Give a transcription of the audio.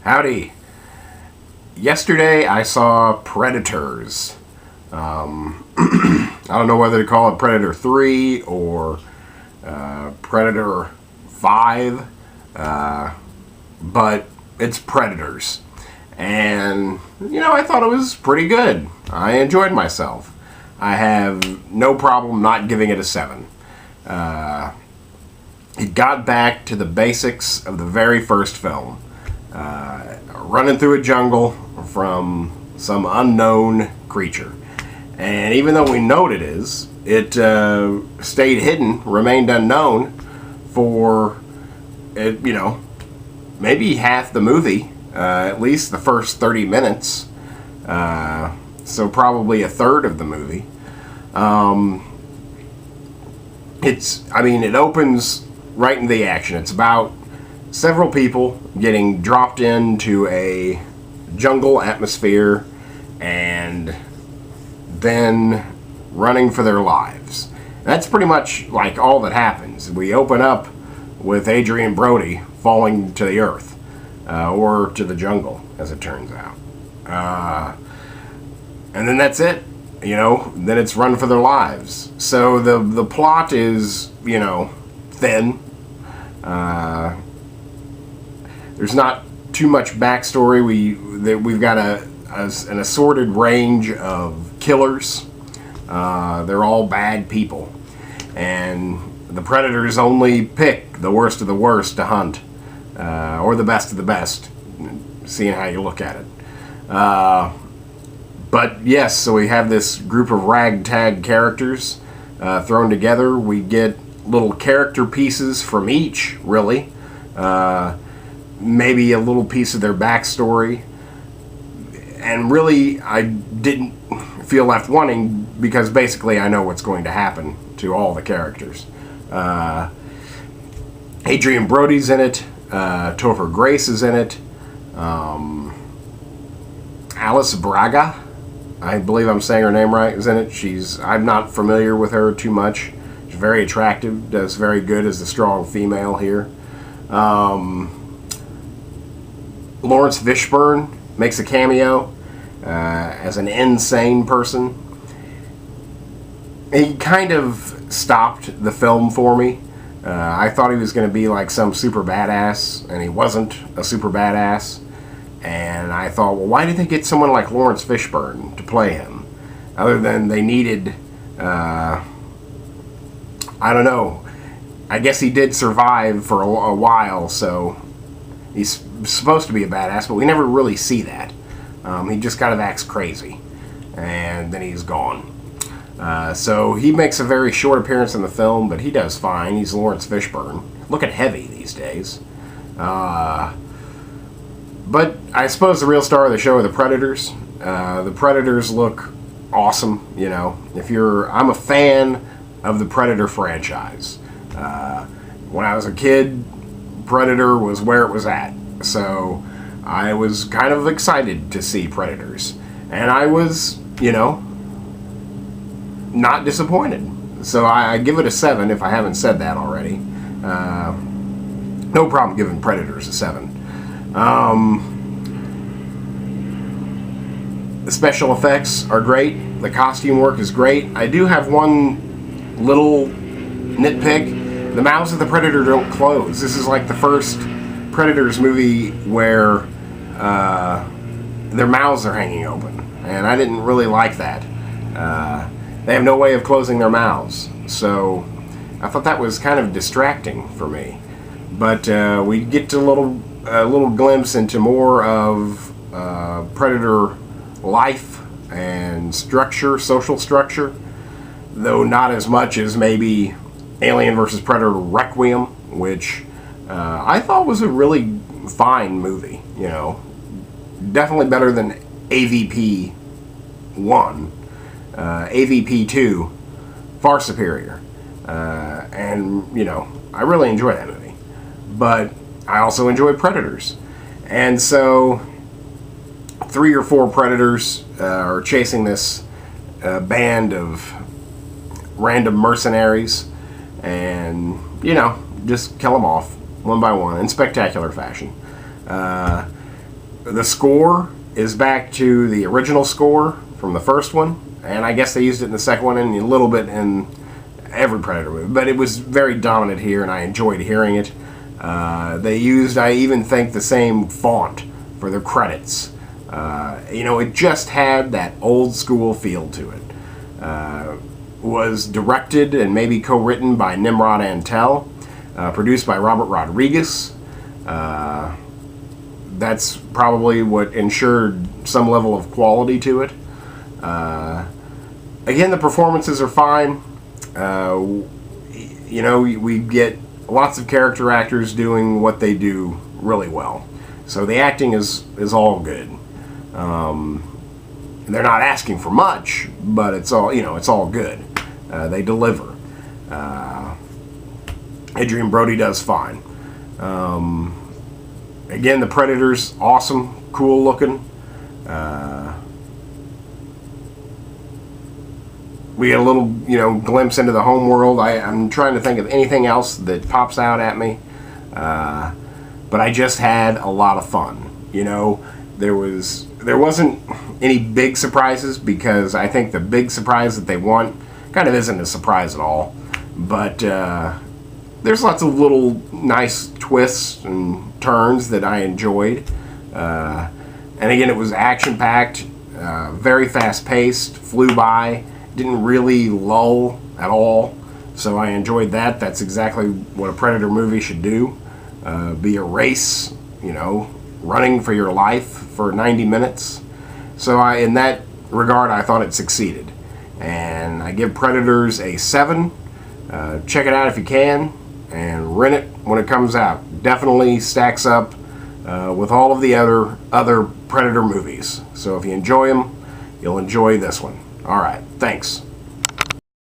Howdy. Yesterday I saw Predators. I don't know whether to call it Predator 3 or Predator 5, but it's Predators. And, I thought it was pretty good. I enjoyed myself. I have no problem not giving it a 7. It got back to the basics of the very first film. Running through a jungle from some unknown creature. And even though we know what it is, it stayed hidden, remained unknown for, maybe half the movie, at least the first 30 minutes. So probably a third of the movie. It opens right into the action. It's about several people getting dropped into a jungle atmosphere and then running for their lives. That's pretty much like all that happens. We open up with Adrian Brody falling to the earth, or to the jungle, as it turns out. And then that's it. Then it's run for their lives. So the plot is, thin. There's not too much backstory. We've got an assorted range of killers. They're all bad people, and the predators only pick the worst of the worst to hunt, or the best of the best, seeing how you look at it. But yes, so we have this group of ragtag characters thrown together. We get little character pieces from each, really. Maybe a little piece of their backstory. And really, I didn't feel left wanting because basically I know what's going to happen to all the characters. Adrian Brody's in it. Topher Grace is in it. Alice Braga, I believe I'm saying her name right, is in it. I'm not familiar with her too much. She's very attractive, does very good as the strong female here. Lawrence Fishburne makes a cameo as an insane person. He kind of stopped the film for me. I thought he was going to be like some super badass, and he wasn't a super badass. And I thought, well, why did they get someone like Lawrence Fishburne to play him? Other than they needed, I don't know. I guess he did survive for a while, so he's supposed to be a badass, but we never really see that. He just kind of acts crazy, and then he's gone. So he makes a very short appearance in the film, but he does fine. He's Lawrence Fishburne. Looking heavy these days. But I suppose the real star of the show are the Predators. The Predators look awesome, I'm a fan of the Predator franchise. When I was a kid, Predator was where it was at. So I was kind of excited to see Predators. And I was, not disappointed. So I give it a 7 if I haven't said that already. No problem giving Predators a 7. The special effects are great. The costume work is great. I do have one little nitpick. The mouths of the Predator don't close. This is like the first Predators movie where their mouths are hanging open. And I didn't really like that. They have no way of closing their mouths. So I thought that was kind of distracting for me. But we get a little glimpse into more of Predator life and structure, social structure, though not as much as maybe Alien vs. Predator Requiem, which I thought was a really fine movie. Definitely better than AVP 1. AVP 2, far superior. And, I really enjoy that movie. But I also enjoy Predators. And so 3 or 4 Predators are chasing this band of random mercenaries and, just kill them off one by one in spectacular fashion. The score is back to the original score from the first one, and I guess they used it in the second one and a little bit in every Predator movie, but it was very dominant here, and I enjoyed hearing it. They used, I even think, the same font for their credits. It just had that old school feel to it. Was directed and maybe co-written by Nimrod Antel, produced by Robert Rodriguez. That's probably what ensured some level of quality to it. Again, the performances are fine. We get lots of character actors doing what they do really well. So the acting is all good. They're not asking for much, but it's all good. They deliver. Adrian Brody does fine. Again, the Predator's awesome, cool looking. We get a little, glimpse into the home world. I'm trying to think of anything else that pops out at me. But I just had a lot of fun. There wasn't any big surprises, because I think the big surprise that they want kind of isn't a surprise at all. But there's lots of little nice twists and turns that I enjoyed. And again, it was action-packed, very fast-paced, flew by, didn't really lull at all. So I enjoyed that. That's exactly what a Predator movie should do. Be a race, running for your life for 90 minutes. So in that regard, I thought it succeeded. And I give Predators a 7. Check it out if you can, and rent it when it comes out. Definitely stacks up with all of the other Predator movies. So if you enjoy them, you'll enjoy this one. All right, thanks.